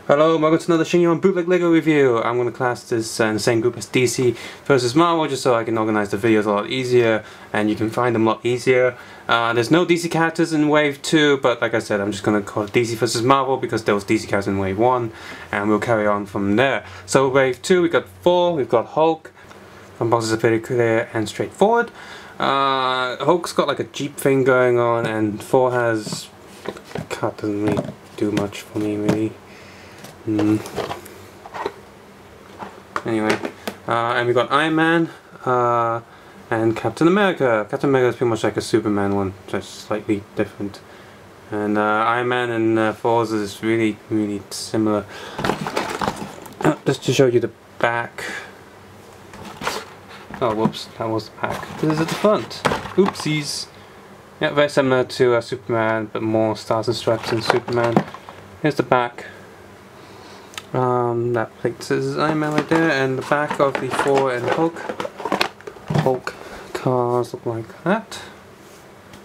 Hello, welcome to another Sheng Bootleg Lego review. I'm going to class this in the same group as DC versus Marvel just so I can organize the videos a lot easier and you can find them a lot easier. There's no DC characters in Wave 2, but like I said, I'm just going to call it DC versus Marvel because there was DC characters in Wave 1 and we'll carry on from there. So Wave 2, we've got Thor, we've got Hulk. Unboxes are pretty clear and straightforward. Hulk's got like a Jeep thing going on and Thor has... Kart doesn't really do much for me really. Anyway, and we got Iron Man and Captain America. Captain America is pretty much like a Superman one, just slightly different. And Iron Man and Thor's is really similar. Just to show you the back. Oh, whoops, that was the back. This is at the front. Oopsies. Yeah, very similar to Superman, but more stars and stripes than Superman. Here's the back. That plate says Iron Man right there, and the back of the Thor and Hulk cars look like that.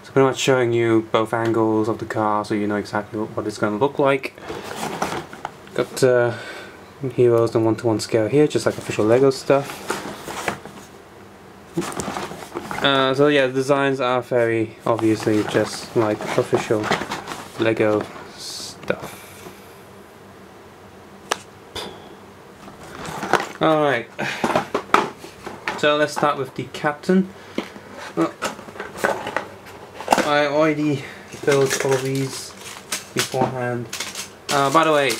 So pretty much showing you both angles of the car so you know exactly what it's going to look like. Got heroes in 1:1 scale here, just like official Lego stuff. So yeah, the designs are very obviously just like official Lego stuff. Alright, so let's start with the Captain. I already built all of these beforehand. By the way,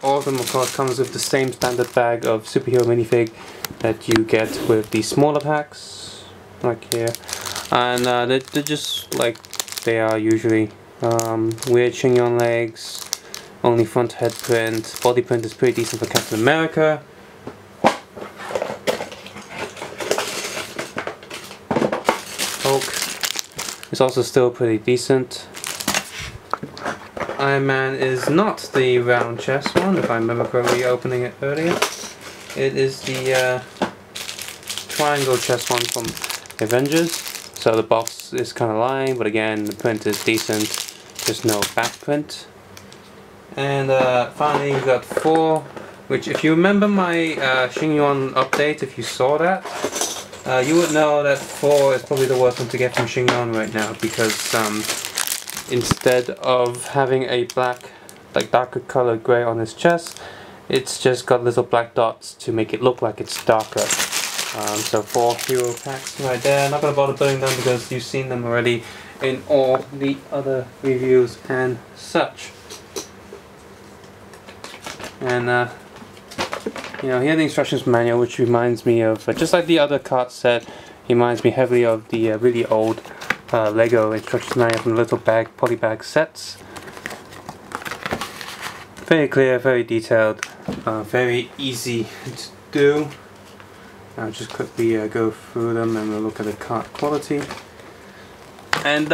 all of them of course comes with the same standard bag of superhero minifig that you get with the smaller packs, like here. And they're just like they are usually. Weird Sheng legs, only front head print, body print is pretty decent for Captain America. Hulk is also still pretty decent. Iron Man is not the round chest one, if I remember correctly opening it earlier. It is the triangle chest one from Avengers. So the box is kind of lying, but again the print is decent, just no back print. And finally we got Thor, which if you remember my Sheng update, if you saw that, you would know that Thor is probably the worst one to get from Sheng right now because instead of having a black, like darker colored grey on his chest, it's just got little black dots to make it look like it's darker. So 4 hero packs right there. I'm not going to bother putting them because you've seen them already in all the other reviews and such. And you know, here the instructions manual, which reminds me of, just like the other Kart set, reminds me heavily of the really old Lego instructions manual from the little poly bag sets. Very clear, very detailed, very easy to do. I'll just quickly go through them and we'll look at the Kart quality. And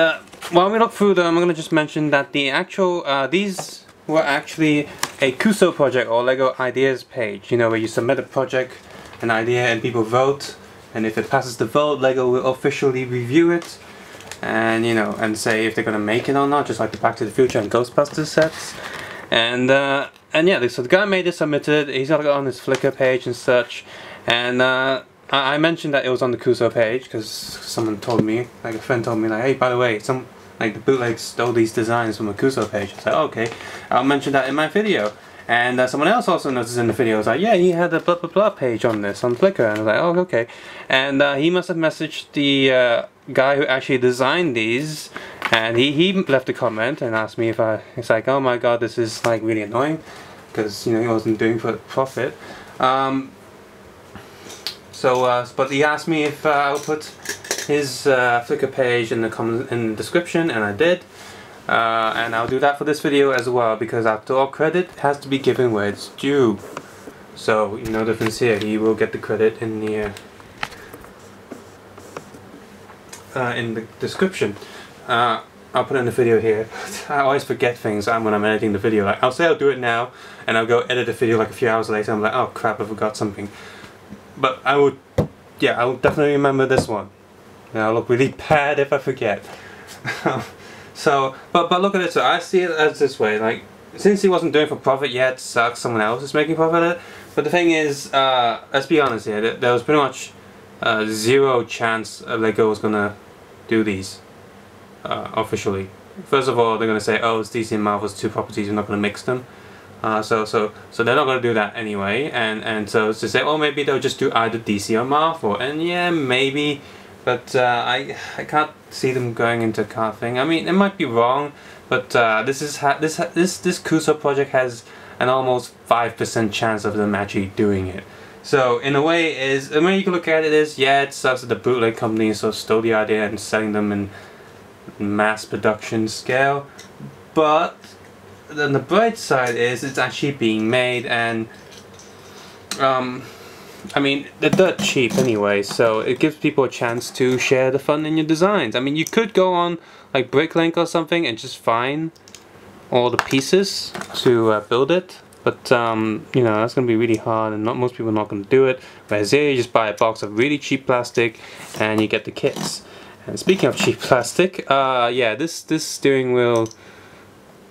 while we look through them, I'm going to just mention that the actual, these were actually a Kuso project or Lego ideas page, you know, where you submit a project, an idea, and people vote, and if it passes the vote, Lego will officially review it and, you know, and say if they're gonna make it or not, just like the Back to the Future and Ghostbusters sets. And yeah, so the guy made it, submitted, he's got it on his Flickr page and such. And I mentioned that it was on the Kuso page because someone told me, like a friend told me, like, hey, by the way, like the bootleg stole these designs from a Kuso page. I was like, oh, okay, I'll mention that in my video. And someone else also noticed in the video, was like, yeah, he had a blah blah blah page on this on Flickr. And I was like, oh, okay. And he must have messaged the guy who actually designed these, and he left a comment and asked me if it's like, oh my god, this is like really annoying, because you know he wasn't doing for profit. But he asked me if I would put his Flickr page in the description, and I did. And I'll do that for this video as well, because after all, credit has to be given where it's due. So, no difference here. He will get the credit in the description. I'll put in the video here. I always forget things when I'm editing the video. Like, I'll say I'll do it now, and I'll go edit the video like a few hours later. I'm like, oh crap, I forgot something. But I would definitely remember this one. And I'll look really bad if I forget. So, but look at it. So I see it as this way. Like, since he wasn't doing it for profit yet, sucks, someone else is making profit at it. But the thing is, let's be honest here, there was pretty much zero chance Lego was gonna do these officially. First of all, they're gonna say, oh, it's DC and Marvel's two properties, we're not gonna mix them. So they're not gonna do that anyway, and so to say, oh, maybe they'll just do either DC or Marvel, and yeah, maybe, but I can't see them going into a Kart thing. I mean, it might be wrong, but this Kuso project has an almost 5% chance of them actually doing it. So in a way, the way you can look at it is, yeah, it sucks that the bootleg company sort of stole the idea and selling them in mass production scale, but then the bright side is it's actually being made, and I mean, they're dirt cheap anyway, so it gives people a chance to share the fun in your designs. I mean, you could go on like Bricklink or something and just find all the pieces to build it, but you know, that's gonna be really hard, and most people are not gonna do it. Whereas here, you just buy a box of really cheap plastic and you get the kits. And speaking of cheap plastic, yeah, this steering wheel,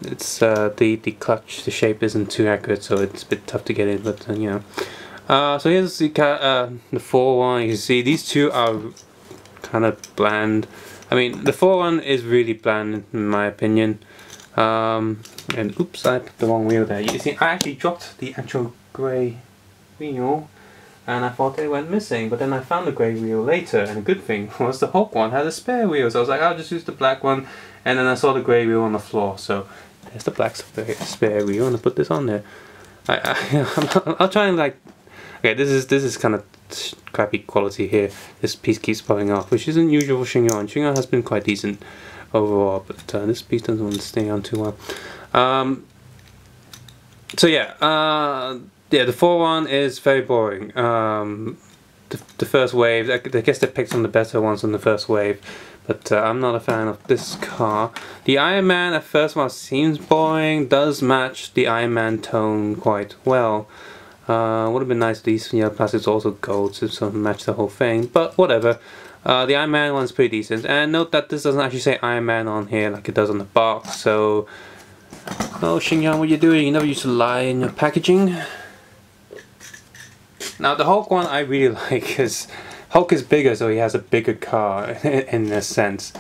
it's the clutch, the shape isn't too accurate, so it's a bit tough to get in, but you know. So here's the 4 one. You can see these two are kind of bland. I mean, the 4 one is really bland in my opinion. And oops, I put the wrong wheel there. You see, I actually dropped the actual grey wheel, and I thought it went missing, but then I found the grey wheel later, and a good thing was the Hulk one had a spare wheel, so I was like, I'll just use the black one, and then I saw the grey wheel on the floor, so there's the black spare wheel, and I put this on there. I'll try and like, okay, this is kind of crappy quality here. This piece keeps falling off, which isn't usual for Sheng. Sheng has been quite decent overall, but this piece doesn't want to stay on too well. So yeah, yeah, the 4 one is very boring. The first wave, I guess they picked some of the better ones on the first wave, but I'm not a fan of this car. The Iron Man at first one seems boring, does match the Iron Man tone quite well. Would have been nice if these plastics also gold to sort of match the whole thing, but whatever. The Iron Man one's pretty decent, and note that this doesn't actually say Iron Man on here like it does on the box, so... Oh, Sheng, what are you doing? You never used to lie in your packaging. Now the Hulk one I really like, because Hulk is bigger, so he has a bigger car in a sense.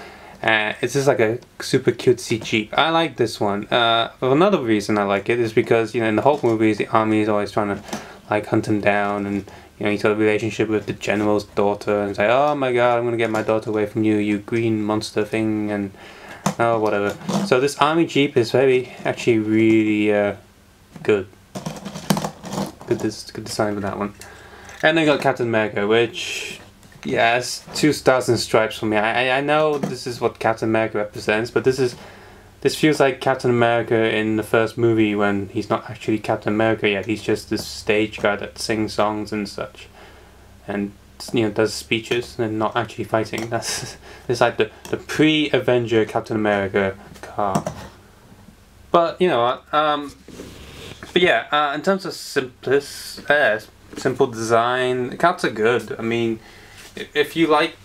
It's just like a super cutesy Jeep. I like this one. Another reason I like it is because, you know, in the Hulk movies, the army is always trying to like hunt him down, and you know, he's got a relationship with the general's daughter, and say, oh my god, I'm gonna get my daughter away from you, you green monster thing, and oh, whatever. So this army Jeep is actually really good. Good design for that one. And then got Captain America, which, yeah, it's 2 stars and stripes for me. I know this is what Captain America represents, but this feels like Captain America in the first movie when he's not actually Captain America yet. He's just this stage guy that sings songs and such, and you know, does speeches and not actually fighting. It's like the pre-Avenger Captain America car. But you know what? But yeah, in terms of simple design, the carts are good. I mean, if you like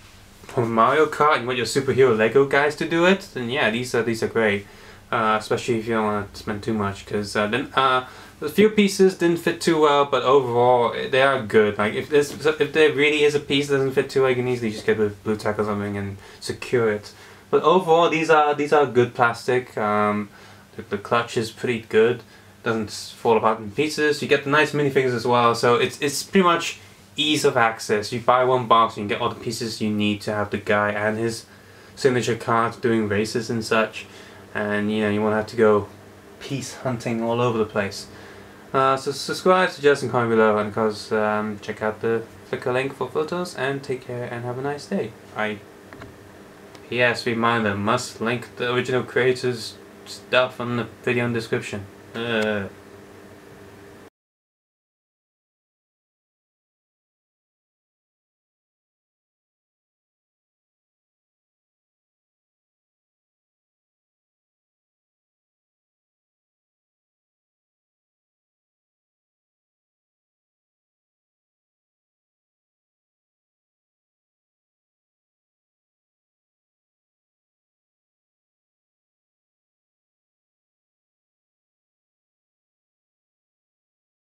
Mario Kart and you want your superhero Lego guys to do it, then yeah, these are great. Especially if you don't want to spend too much, because then a few pieces didn't fit too well, but overall they are good. Like if there really is a piece that doesn't fit too well, you can easily just get with blue tack or something and secure it. But overall, these are good plastic. The clutch is pretty good. Doesn't fall apart in pieces. You get the nice minifigures as well, so it's pretty much ease of access. You buy one box and you get all the pieces you need to have the guy and his signature cards doing races and such, and you know, you won't have to go piece hunting all over the place. So subscribe, suggest, and comment below, and of course check out the Flickr link for photos, and take care and have a nice day. P.S. Reminder, must link the original creators' stuff on the video in the description.